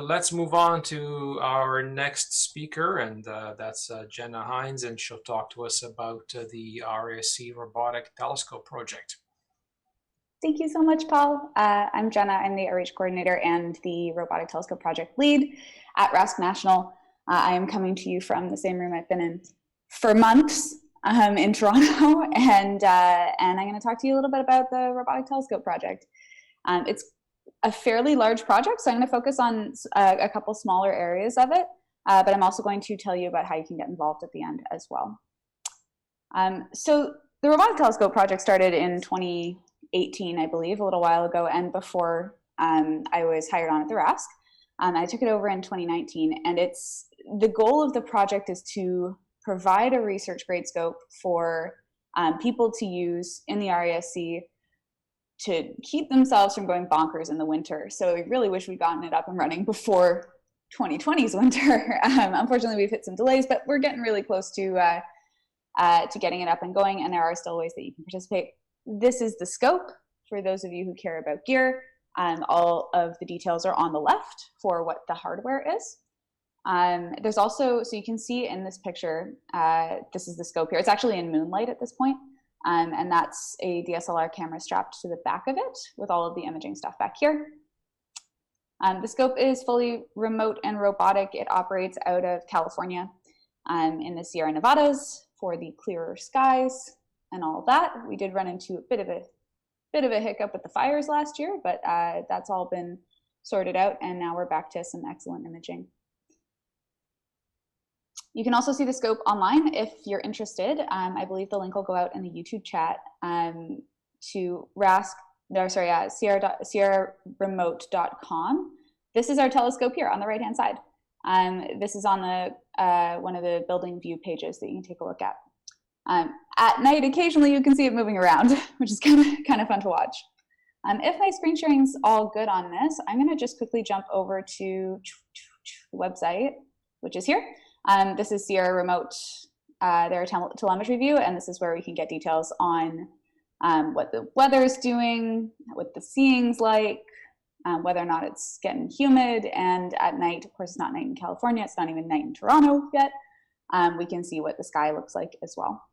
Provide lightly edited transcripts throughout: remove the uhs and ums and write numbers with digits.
let's move on to our next speaker, and that's Jenna Hinds, and she'll talk to us about the RASC Robotic Telescope project. Thank you so much, Paul. I'm Jenna. I'm the Outreach Coordinator and the Robotic Telescope Project Lead at RASC National. I am coming to you from the same room I've been in for months in Toronto, and I'm going to talk to you a little bit about the Robotic Telescope Project. It's a fairly large project, so I'm going to focus on a couple smaller areas of it, but I'm also going to tell you about how you can get involved at the end as well. So the Robotic Telescope Project started in 2018, I believe, a little while ago, and before I was hired on at the RASC. I took it over in 2019, and the goal of the project is to provide a research grade scope for people to use in the RASC to keep themselves from going bonkers in the winter. So we really wish we'd gotten it up and running before 2020's winter. Unfortunately, we've hit some delays, but we're getting really close to getting it up and going, and there are still ways that you can participate. This is the scope for those of you who care about gear. All of the details are on the left for what the hardware is. There's also, so you can see in this picture, this is the scope here. It's actually in moonlight at this point. And that's a DSLR camera strapped to the back of it with all of the imaging stuff back here. The scope is fully remote and robotic. It operates out of California in the Sierra Nevadas for the clearer skies and all of that. We did run into a bit of a hiccup with the fires last year, but that's all been sorted out, and now we're back to some excellent imaging. You can also see the scope online if you're interested. I believe the link will go out in the YouTube chat to sierraremote.com. This is our telescope here on the right-hand side. This is on the one of the building view pages that you can take a look at. At night, occasionally you can see it moving around, which is kind of fun to watch. If my screen sharing's all good on this, I'm going to just quickly jump over to the website, which is here. This is Sierra Remote, their telemetry view, and this is where we can get details on what the weather's doing, what the seeing's like, whether or not it's getting humid, and at night, of course it's not night in California, it's not even night in Toronto yet, we can see what the sky looks like as well.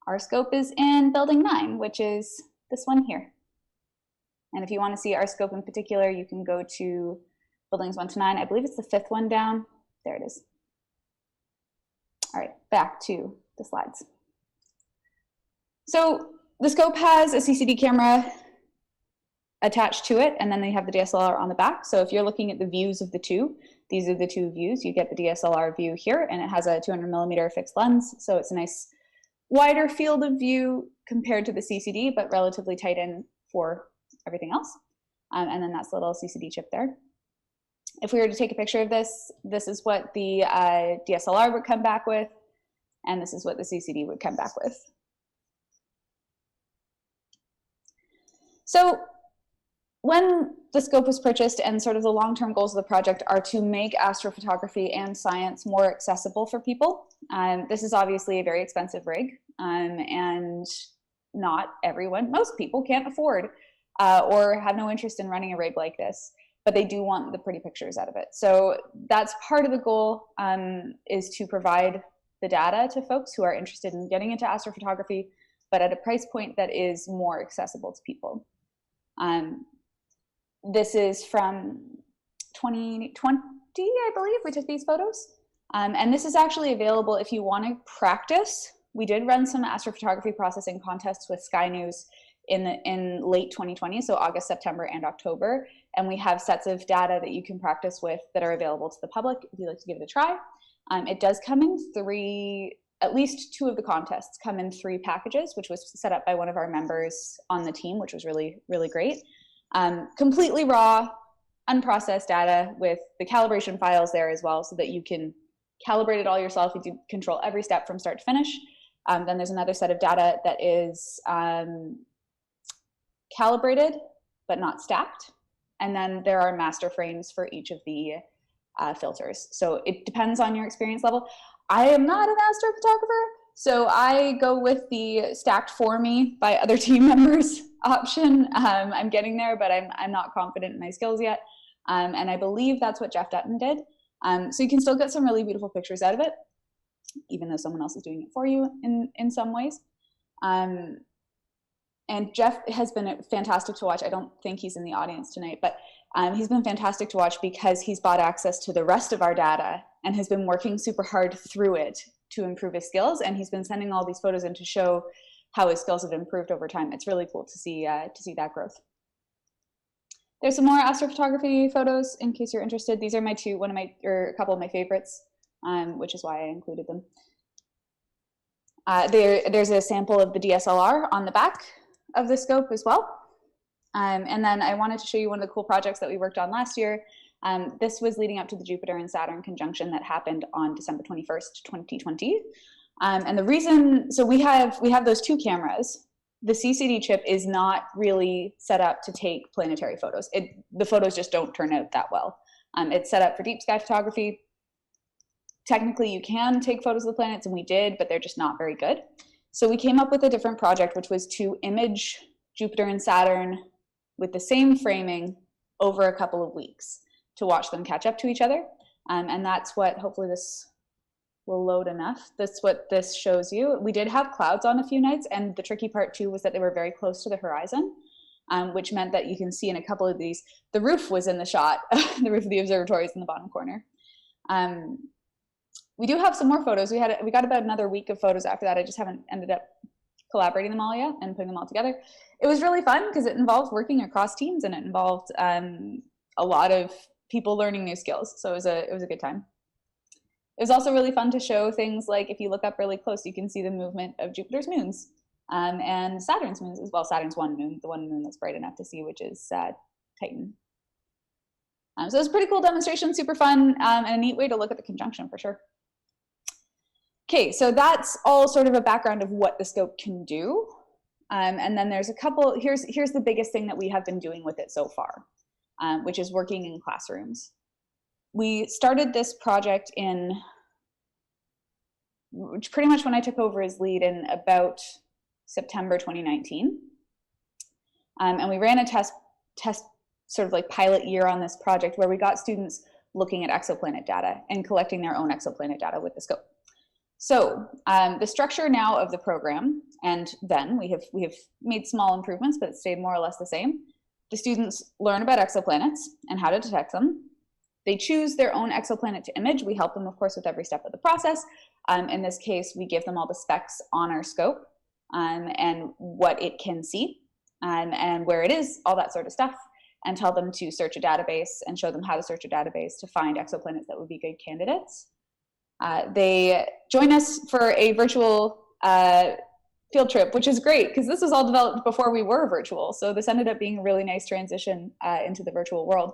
Our scope is in Building 9, which is this one here. And if you want to see our scope in particular, you can go to Buildings 1 to 9. I believe it's the 5th one down. There it is. All right, back to the slides. So the scope has a CCD camera attached to it, and then they have the DSLR on the back. So if you're looking at the views of the two, these are the two views. You get the DSLR view here, and it has a 200mm fixed lens, so it's a nice wider field of view compared to the CCD, but relatively tight in for everything else. And then that's the little CCD chip there. If we were to take a picture of this, this is what the DSLR would come back with, and this is what the CCD would come back with. So when the scope was purchased, and sort of the long-term goals of the project are to make astrophotography and science more accessible for people. This is obviously a very expensive rig, and not everyone, most people can't afford or have no interest in running a rig like this, but they do want the pretty pictures out of it. So that's part of the goal, is to provide the data to folks who are interested in getting into astrophotography, but at a price point that is more accessible to people. This is from 2020, I believe, we took these photos. And this is actually available if you want to practice. We did run some astrophotography processing contests with Sky News in late 2020, so August, September, and October. And we have sets of data that you can practice with that are available to the public if you'd like to give it a try. It does come in at least 2 of the contests come in 3 packages, which was set up by one of our members on the team, which was really, really great. Completely raw, unprocessed data with the calibration files there as well, so that you can calibrate it all yourself. You can control every step from start to finish. Then there's another set of data that is calibrated but not stacked. And then there are master frames for each of the filters. So it depends on your experience level. I am not an astrophotographer, so I go with the stacked for me by other team members option. I'm getting there, but I'm not confident in my skills yet. And I believe that's what Jeff Dutton did. So you can still get some really beautiful pictures out of it, even though someone else is doing it for you in some ways. And Jeff has been fantastic to watch. I don't think he's in the audience tonight, but he's been fantastic to watch because he's bought access to the rest of our data and has been working super hard through it to improve his skills. And he's been sending all these photos in to show how his skills have improved over time. It's really cool to see that growth. There's some more astrophotography photos in case you're interested. These are a couple of my favorites, which is why I included them. There's a sample of the DSLR on the back of the scope as well. And then I wanted to show you one of the cool projects that we worked on last year. This was leading up to the Jupiter and Saturn conjunction that happened on December 21st, 2020. And the reason, so we have those two cameras. The CCD chip is not really set up to take planetary photos. The photos just don't turn out that well. It's set up for deep sky photography. Technically, you can take photos of the planets, and we did, but they're just not very good. So we came up with a different project, which was to image Jupiter and Saturn with the same framing over a couple of weeks to watch them catch up to each other. And that's what, hopefully this will load enough. That's what this shows you. We did have clouds on a few nights, and the tricky part too was that they were very close to the horizon, which meant that you can see in a couple of these, the roof was in the shot. The roof of the observatory is in the bottom corner. We do have some more photos. We got about another week of photos after that. I just haven't ended up collaborating them all yet and putting them all together. It was really fun because it involved working across teams, and it involved a lot of people learning new skills. So it was a good time. It was also really fun to show things like, if you look up really close, you can see the movement of Jupiter's moons and Saturn's moons as well. Saturn's one moon, the one moon that's bright enough to see, which is Titan. So it was a pretty cool demonstration, super fun, and a neat way to look at the conjunction for sure. Okay, so that's all sort of a background of what the scope can do. And then there's a couple, here's the biggest thing that we have been doing with it so far, which is working in classrooms. We started this project pretty much when I took over as lead in about September 2019. And we ran a test sort of like pilot year on this project where we got students looking at exoplanet data and collecting their own exoplanet data with the scope. So the structure now of the program, and then we have made small improvements, but it stayed more or less the same. The students learn about exoplanets and how to detect them. They choose their own exoplanet to image. We help them, of course, with every step of the process. In this case, we give them all the specs on our scope and what it can see and where it is, all that sort of stuff, and tell them to search a database and show them how to search a database to find exoplanets that would be good candidates. They join us for a virtual field trip, which is great because this was all developed before we were virtual. So this ended up being a really nice transition into the virtual world,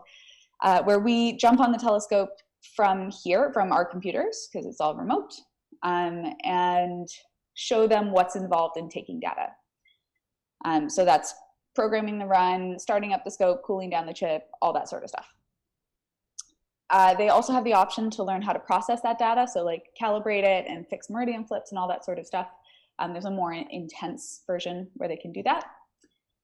where we jump on the telescope from here, from our computers, because it's all remote, and show them what's involved in taking data. So that's programming the run, starting up the scope, cooling down the chip, all that sort of stuff. They also have the option to learn how to process that data, so like calibrate it and fix meridian flips and all that sort of stuff. There's a more intense version where they can do that.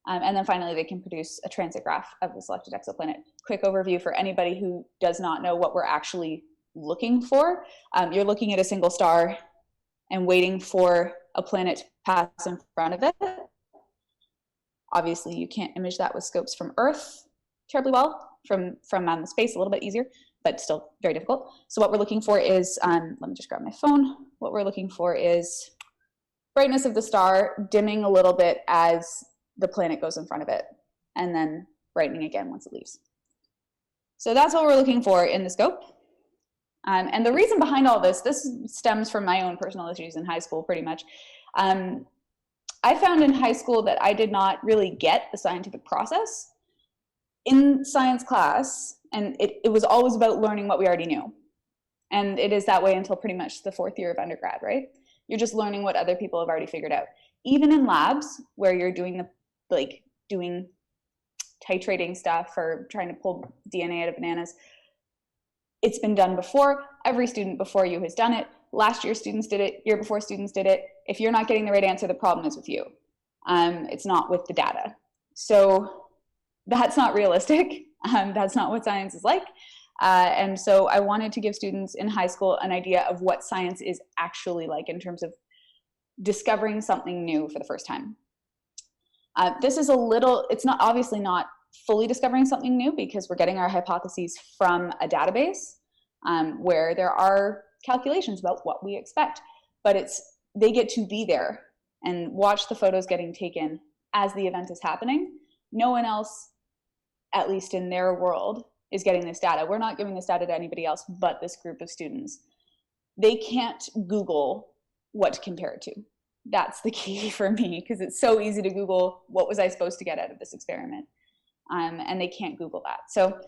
And then finally, they can produce a transit graph of the selected exoplanet. Quick overview for anybody who does not know what we're actually looking for. You're looking at a single star and waiting for a planet to pass in front of it. Obviously, you can't image that with scopes from Earth terribly well, from space a little bit easier, but still very difficult. So what we're looking for is, let me just grab my phone. What we're looking for is brightness of the star dimming a little bit as the planet goes in front of it, and then brightening again once it leaves. So that's what we're looking for in the scope. And the reason behind all this stems from my own personal issues in high school, pretty much. I found in high school that I did not really get the scientific process in science class, and it was always about learning what we already knew. And it is that way until pretty much the fourth year of undergrad, right? You're just learning what other people have already figured out. Even in labs where you're doing doing titrating stuff or trying to pull DNA out of bananas, it's been done before. Every student before you has done it. Last year students did it, year before students did it. If you're not getting the right answer, the problem is with you. It's not with the data. So that's not realistic. That's not what science is like. And so I wanted to give students in high school an idea of what science is actually like in terms of discovering something new for the first time. This is it's not obviously not fully discovering something new because we're getting our hypotheses from a database where there are calculations about what we expect, but they get to be there and watch the photos getting taken as the event is happening. No one else, at least in their world, is getting this data. We're not giving this data to anybody else but this group of students. They can't Google what to compare it to. That's the key for me, because it's so easy to Google what was I supposed to get out of this experiment, and they can't Google that. So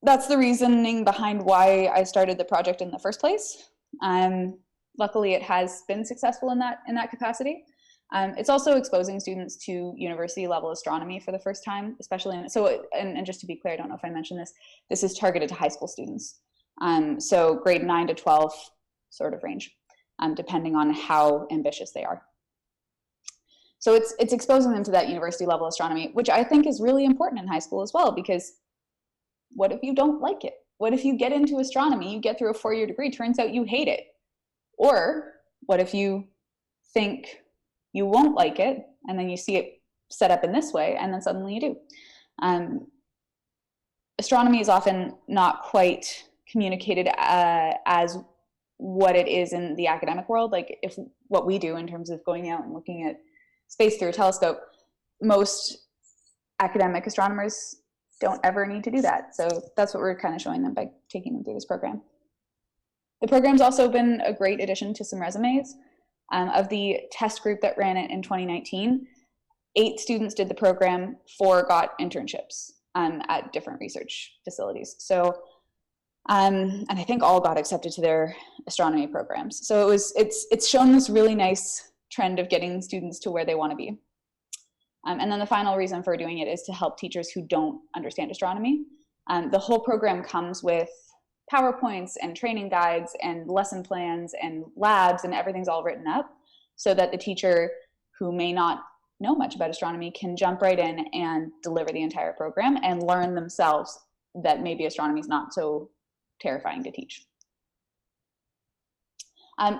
that's the reasoning behind why I started the project in the first place. Luckily, it has been successful in that capacity. It's also exposing students to university level astronomy for the first time, especially and just to be clear, I don't know if I mentioned this is targeted to high school students. So grade 9 to 12 sort of range, depending on how ambitious they are. So it's exposing them to that university level astronomy, which I think is really important in high school as well, because what if you don't like it? What if you get into astronomy, you get through a 4-year degree, turns out you hate it? Or what if you think you won't like it, and then you see it set up in this way, and then suddenly you do? Astronomy is often not quite communicated as what it is in the academic world. Like if what we do in terms of going out and looking at space through a telescope, most academic astronomers don't ever need to do that. So that's what we're kind of showing them by taking them through this program. The program's also been a great addition to some resumes. Of the test group that ran it in 2019, 8 students did the program, 4 got internships at different research facilities. So, and I think all got accepted to their astronomy programs. So it's shown this really nice trend of getting students to where they want to be. And then the final reason for doing it is to help teachers who don't understand astronomy. The whole program comes with PowerPoints and training guides and lesson plans and labs, and everything's all written up so that the teacher who may not know much about astronomy can jump right in and deliver the entire program and learn themselves that maybe astronomy is not so terrifying to teach.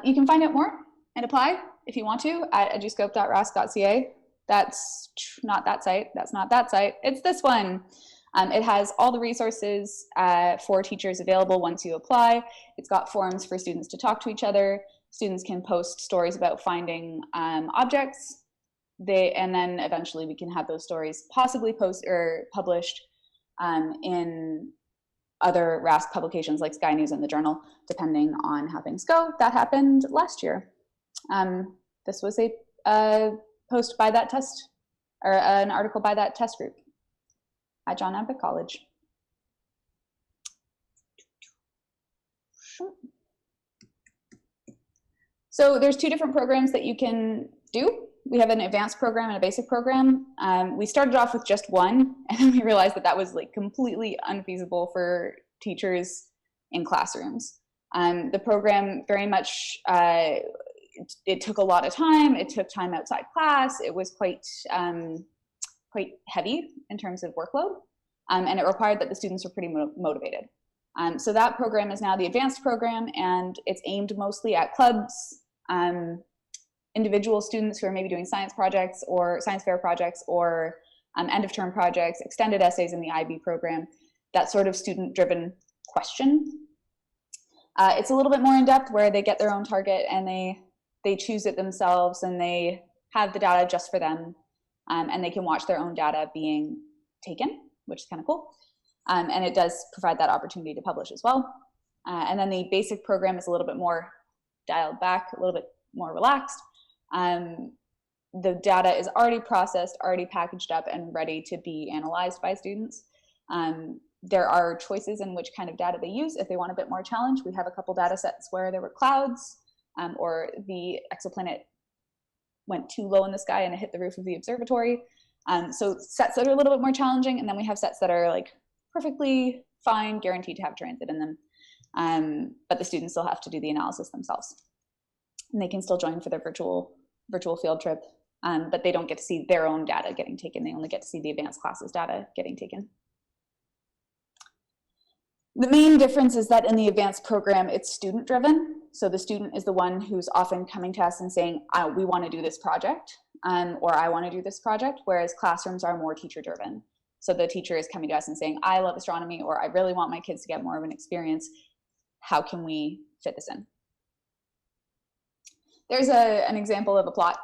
You can find out more and apply if you want to at eduscope.rasc.ca. That's not that site. That's not that site. It's this one. It has all the resources for teachers available once you apply. It's got forums for students to talk to each other. Students can post stories about finding objects. And then eventually we can have those stories possibly published in other RASC publications like Sky News and the Journal, depending on how things go. That happened last year. This was a post by that test, or an article by that test group at John Abbott College. So there's 2 different programs that you can do. We have an advanced program and a basic program. We started off with just one, and then we realized that was like completely unfeasible for teachers in classrooms. The program very much, it took a lot of time. It took time outside class. It was quite heavy in terms of workload, and it required that the students were pretty motivated. So that program is now the advanced program, and it's aimed mostly at clubs, individual students who are maybe doing science projects or science fair projects or end of term projects, extended essays in the IB program, that sort of student driven question. It's a little bit more in depth where they get their own target and they choose it themselves, and they have the data just for them, and they can watch their own data being taken, which is kind of cool. And it does provide that opportunity to publish as well. And then the basic program is a little bit more dialed back, a little bit more relaxed. The data is already processed, already packaged up, and ready to be analyzed by students. There are choices in which kind of data they use if they want a bit more challenge. We have a couple data sets where there were clouds, or the exoplanet went too low in the sky and it hit the roof of the observatory. So sets that are a little bit more challenging, and then we have sets that are like perfectly fine, guaranteed to have transit in them, but the students still have to do the analysis themselves. And they can still join for their virtual field trip, but they don't get to see their own data getting taken. They only get to see the advanced classes data getting taken. The main difference is that in the advanced program, it's student driven. So the student is the one who's often coming to us and saying, we want to do this project, or I want to do this project, whereas classrooms are more teacher driven. So the teacher is coming to us and saying, I love astronomy, or I really want my kids to get more of an experience. How can we fit this in? There's an example of a plot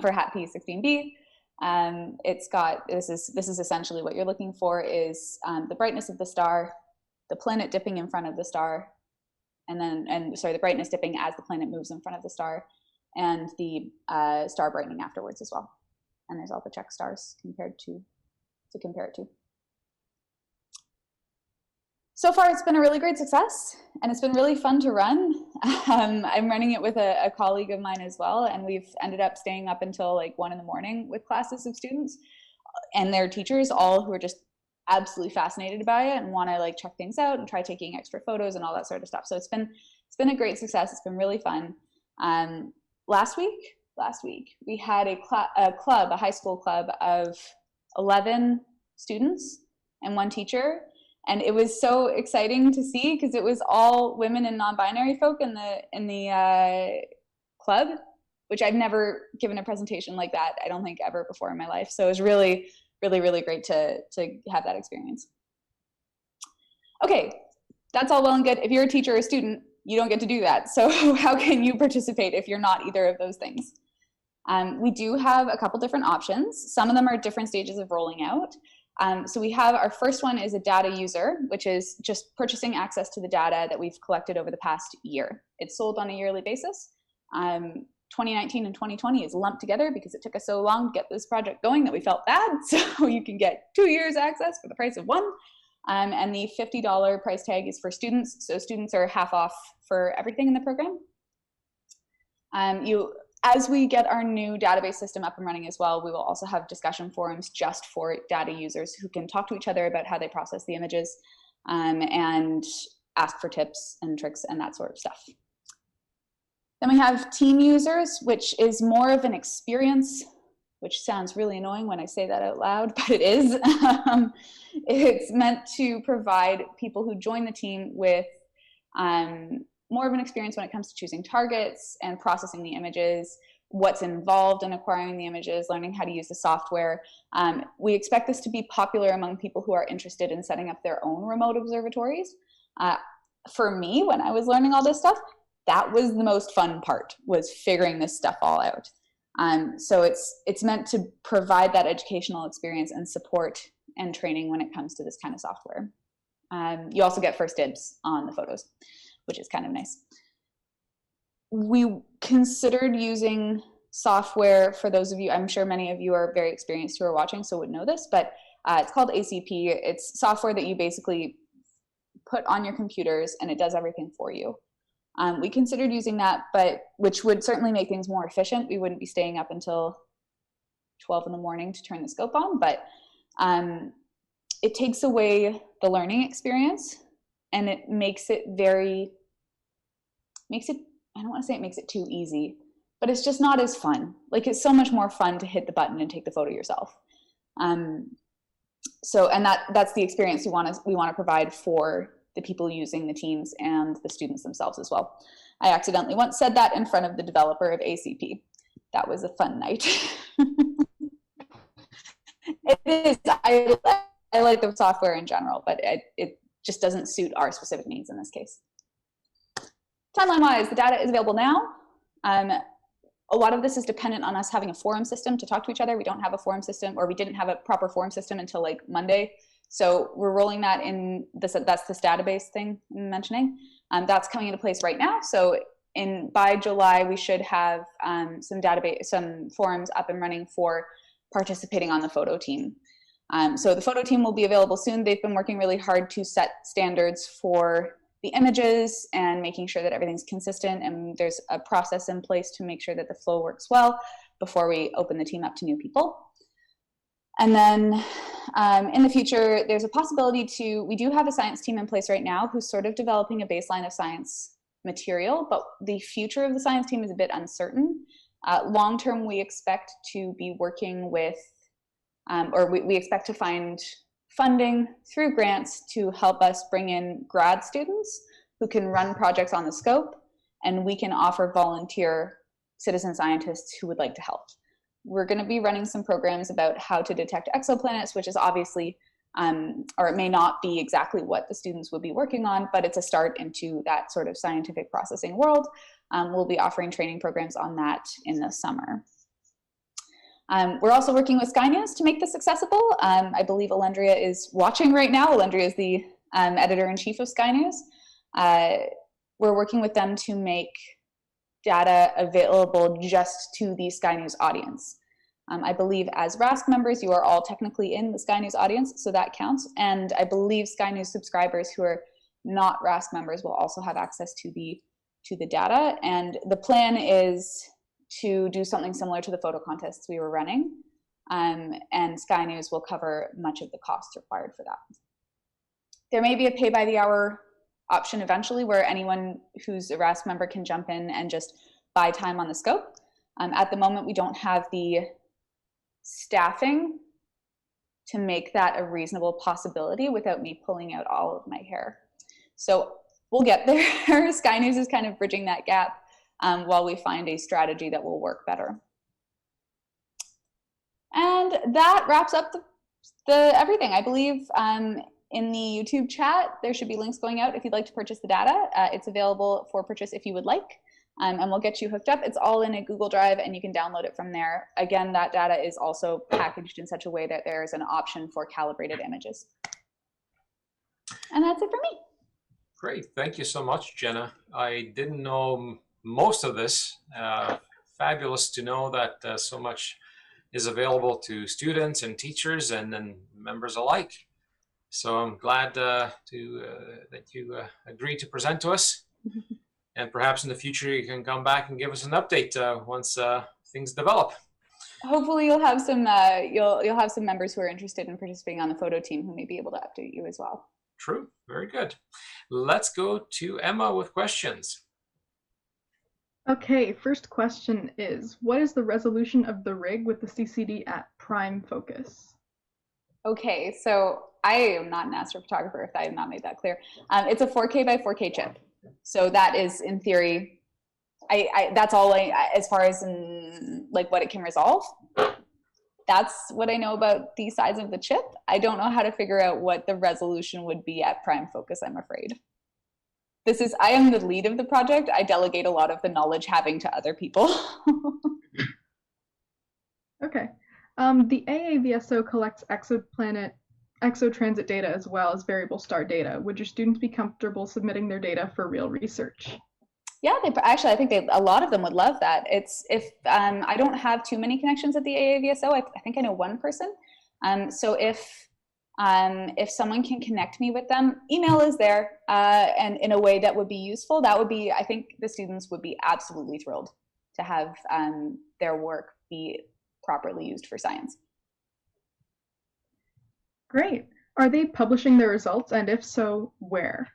for HAT P16b. This is essentially what you're looking for is the brightness of the star, the planet dipping in front of the star, the brightness dipping as the planet moves in front of the star, and the star brightening afterwards as well. And there's all the check stars to compare it to. So far, it's been a really great success, and it's been really fun to run. I'm running it with a colleague of mine as well, and we've ended up staying up until like 1 in the morning with classes of students and their teachers, all who are just absolutely fascinated by it and want to like check things out and try taking extra photos and all that sort of stuff. So it's been a great success. It's been really fun. Last week we had a high school club of 11 students and 1 teacher. And it was so exciting to see because it was all women and non-binary folk in the club, which I've never given a presentation like that, I don't think, ever before in my life. So it was really, really, really great to have that experience. Okay, that's all well and good. If you're a teacher or a student, you don't get to do that. So how can you participate if you're not either of those things? We do have a couple different options. Some of them are different stages of rolling out. So we have our first one is a data user, which is just purchasing access to the data that we've collected over the past year. It's sold on a yearly basis. 2019 and 2020 is lumped together because it took us so long to get this project going that we felt bad. So you can get 2 years access for the price of 1. And the $50 price tag is for students. So students are half off for everything in the program. As we get our new database system up and running as well, we will also have discussion forums just for data users who can talk to each other about how they process the images and ask for tips and tricks and that sort of stuff. Then we have team users, which is more of an experience, which sounds really annoying when I say that out loud, but it is. It's meant to provide people who join the team with more of an experience when it comes to choosing targets and processing the images, what's involved in acquiring the images, learning how to use the software. We expect this to be popular among people who are interested in setting up their own remote observatories. For me, when I was learning all this stuff, that was the most fun part, was figuring this stuff all out. So it's meant to provide that educational experience and support and training when it comes to this kind of software. You also get first dibs on the photos, which is kind of nice. We considered using software, for those of you, I'm sure many of you are very experienced who are watching, so would know this, but it's called ACP. It's software that you basically put on your computers and it does everything for you. We considered using that, which would certainly make things more efficient. We wouldn't be staying up until 12 in the morning to turn the scope on, but it takes away the learning experience and it makes it I don't want to say it makes it too easy, but it's just not as fun. Like, it's so much more fun to hit the button and take the photo yourself. That's the experience we want to provide for the people using the teams and the students themselves as well. I accidentally once said that in front of the developer of ACP. That was a fun night. It is. I like the software in general, but it just doesn't suit our specific needs in this case. Timeline-wise, the data is available now. A lot of this is dependent on us having a forum system to talk to each other. We don't have a forum system, or we didn't have a proper forum system until like Monday. So we're rolling that in. That's this database thing I'm mentioning. That's coming into place right now. So by July, we should have some forums up and running for participating on the photo team. So the photo team will be available soon. They've been working really hard to set standards for the images and making sure that everything's consistent, and there's a process in place to make sure that the flow works well before we open the team up to new people. And then in the future, there's a possibility we do have a science team in place right now who's sort of developing a baseline of science material, but the future of the science team is a bit uncertain. Long-term, we expect to be working with, we expect to find funding through grants to help us bring in grad students who can run projects on the scope, and we can offer volunteer citizen scientists who would like to help. We're going to be running some programs about how to detect exoplanets, which is obviously, or it may not be exactly what the students would be working on, but it's a start into that sort of scientific processing world. We'll be offering training programs on that in the summer. We're also working with Sky News to make this accessible. I believe Alendria is watching right now. Alendria is the editor-in-chief of Sky News. We're working with them to make data available just to the Sky News audience. I believe as RASC members, you are all technically in the Sky News audience, so that counts. And I believe Sky News subscribers who are not RASC members will also have access to the data. And the plan is to do something similar to the photo contests we were running. And Sky News will cover much of the costs required for that. There may be a pay by the hour option eventually where anyone who's a RASC member can jump in and just buy time on the scope. At the moment, we don't have the staffing to make that a reasonable possibility without me pulling out all of my hair. So we'll get there. Sky News is kind of bridging that gap while we find a strategy that will work better. And that wraps up the everything. I believe in the YouTube chat, there should be links going out if you'd like to purchase the data. It's available for purchase if you would like, and we'll get you hooked up. It's all in a Google Drive, and you can download it from there. Again, that data is also packaged in such a way that there's an option for calibrated images. And that's it for me. Great, thank you so much, Jenna. I didn't know most of this. Fabulous to know that so much is available to students and teachers and then members alike. So I'm glad that you agreed to present to us. And perhaps in the future you can come back and give us an update once things develop. Hopefully you'll have some you'll have some members who are interested in participating on the photo team who may be able to update you as well. True, very good. Let's go to Emma with questions. Okay, first question is, what is the resolution of the rig with the CCD at prime focus? Okay, so I am not an astrophotographer, if I have not made that clear. It's a 4K by 4K chip. So that is, in theory, that's all as far as like what it can resolve. That's what I know about the size of the chip. I don't know how to figure out what the resolution would be at prime focus, I'm afraid. I am the lead of the project. I delegate a lot of the knowledge having to other people. Okay. The AAVSO collects exotransit data as well as variable star data. Would your students be comfortable submitting their data for real research? Yeah, actually, I think a lot of them would love that. If I don't have too many connections at the AAVSO, I think I know one person. So if someone can connect me with them, email is there, and in a way that would be useful, that would be, I think the students would be absolutely thrilled to have their work be properly used for science. Great. Are they publishing their results, and if so, where?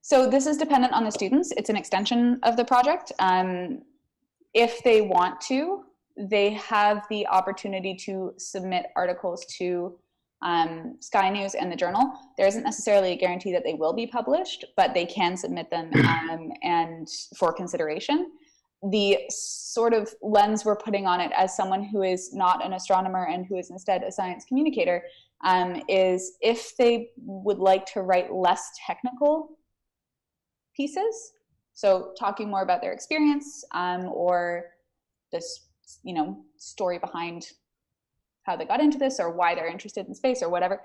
So this is dependent on the students. It's an extension of the project. If they want to, they have the opportunity to submit articles to Sky News and the Journal. There isn't necessarily a guarantee that they will be published, but they can submit them and for consideration. The sort of lens we're putting on it as someone who is not an astronomer and who is instead a science communicator is if they would like to write less technical pieces, so talking more about their experience or this, story behind how they got into this or why they're interested in space or whatever,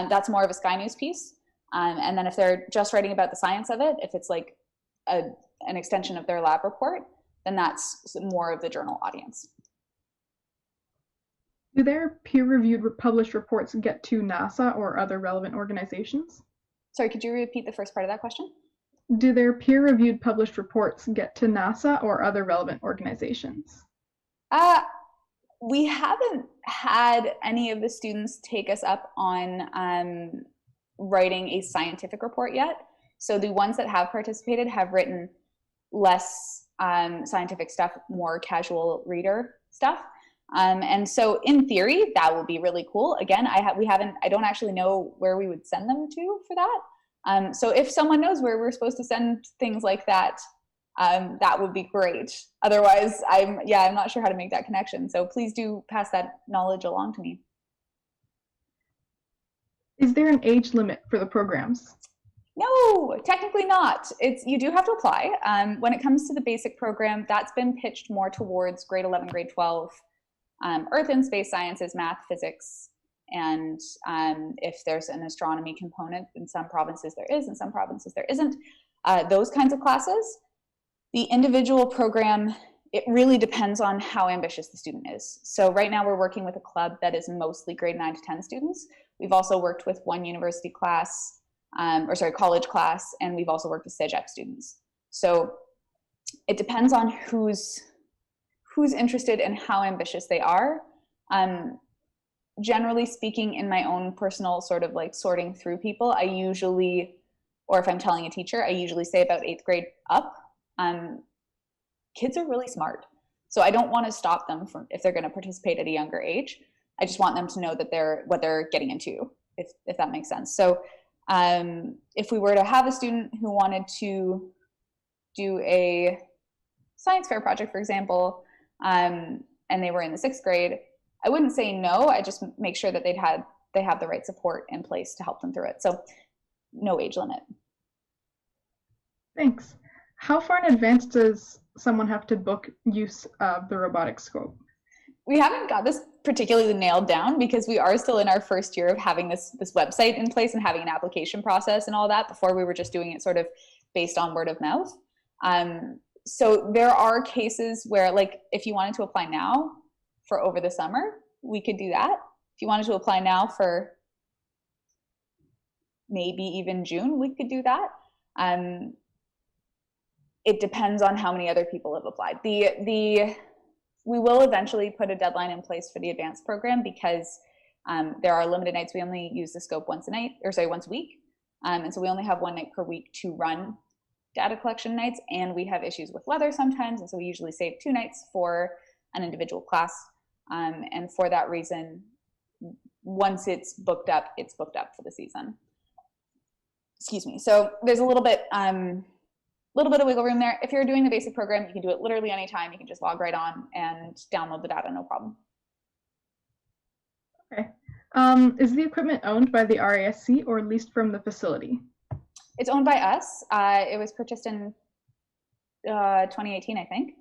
that's more of a Sky News piece. And then if they're just writing about the science of it, if it's like an extension of their lab report, then that's more of the journal audience. Do their peer-reviewed published reports get to NASA or other relevant organizations? Sorry, could you repeat the first part of that question? Do their peer-reviewed published reports get to NASA or other relevant organizations? We haven't had any of the students take us up on writing a scientific report yet. So the ones that have participated have written less scientific stuff, more casual reader stuff. And so in theory, that would be really cool. Again, I don't actually know where we would send them to for that. So if someone knows where we're supposed to send things like that, that would be great. Otherwise, I'm not sure how to make that connection. So please do pass that knowledge along to me. Is there an age limit for the programs? No, technically not. You do have to apply. When it comes to the basic program, that's been pitched more towards grade 11, grade 12, earth and space sciences, math, physics, and if there's an astronomy component, in some provinces there is, in some provinces there isn't, those kinds of classes. The individual program, it really depends on how ambitious the student is. So right now we're working with a club that is mostly grade 9 to 10 students. We've also worked with one university class, college class, and we've also worked with CEGEP students. So it depends on who's interested and how ambitious they are. Generally speaking, in my own personal sort of like sorting through people, I usually, or if I'm telling a teacher, I usually say about 8th grade up. Kids are really smart. So I don't want to stop them from, if they're going to participate at a younger age. I just want them to know that what they're getting into, if that makes sense. So if we were to have a student who wanted to do a science fair project, for example, and they were in the 6th grade, I wouldn't say no. I just make sure that they have the right support in place to help them through it. So no age limit. Thanks. How far in advance does someone have to book use of the robotic scope? We haven't got this particularly nailed down because we are still in our first year of having this website in place and having an application process and all that. Before we were just doing it sort of based on word of mouth. So there are cases where, like, if you wanted to apply now for over the summer, we could do that. If you wanted to apply now for maybe even June, we could do that. It depends on how many other people have applied. We will eventually put a deadline in place for the advanced program because there are limited nights. We only use the scope once a week. And so we only have 1 night per week to run data collection nights, and we have issues with weather sometimes. And so we usually save 2 nights for an individual class. And for that reason, once it's booked up for the season. Excuse me. So there's a little bit of wiggle room there. If you're doing the basic program, you can do it literally anytime. You can just log right on and download the data, no problem. Okay. Is the equipment owned by the RASC or leased from the facility? It's owned by us. It was purchased in 2018, I think.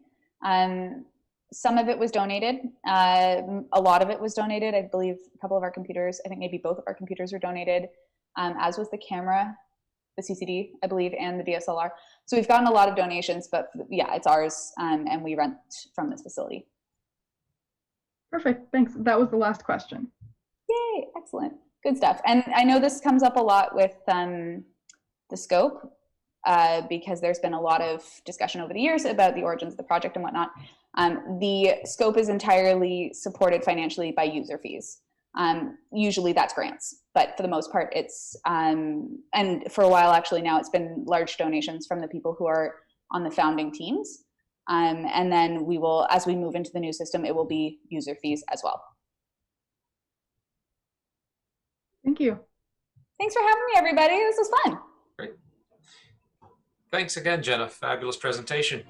Some of it was donated. A lot of it was donated. I believe a couple of our computers, I think maybe both of our computers were donated, as was the camera, the CCD, I believe, and the DSLR. So we've gotten a lot of donations, but yeah, it's ours, and we rent from this facility. Perfect, thanks. That was the last question. Yay, excellent, good stuff. And I know this comes up a lot with the scope, because there's been a lot of discussion over the years about the origins of the project and whatnot. The scope is entirely supported financially by user fees. Usually that's grants, but for the most part it's, and for a while actually now it's been large donations from the people who are on the founding teams. And then we will, as we move into the new system, it will be user fees as well. Thank you. Thanks for having me, everybody. This was fun. Great. Thanks again, Jenna. Fabulous presentation.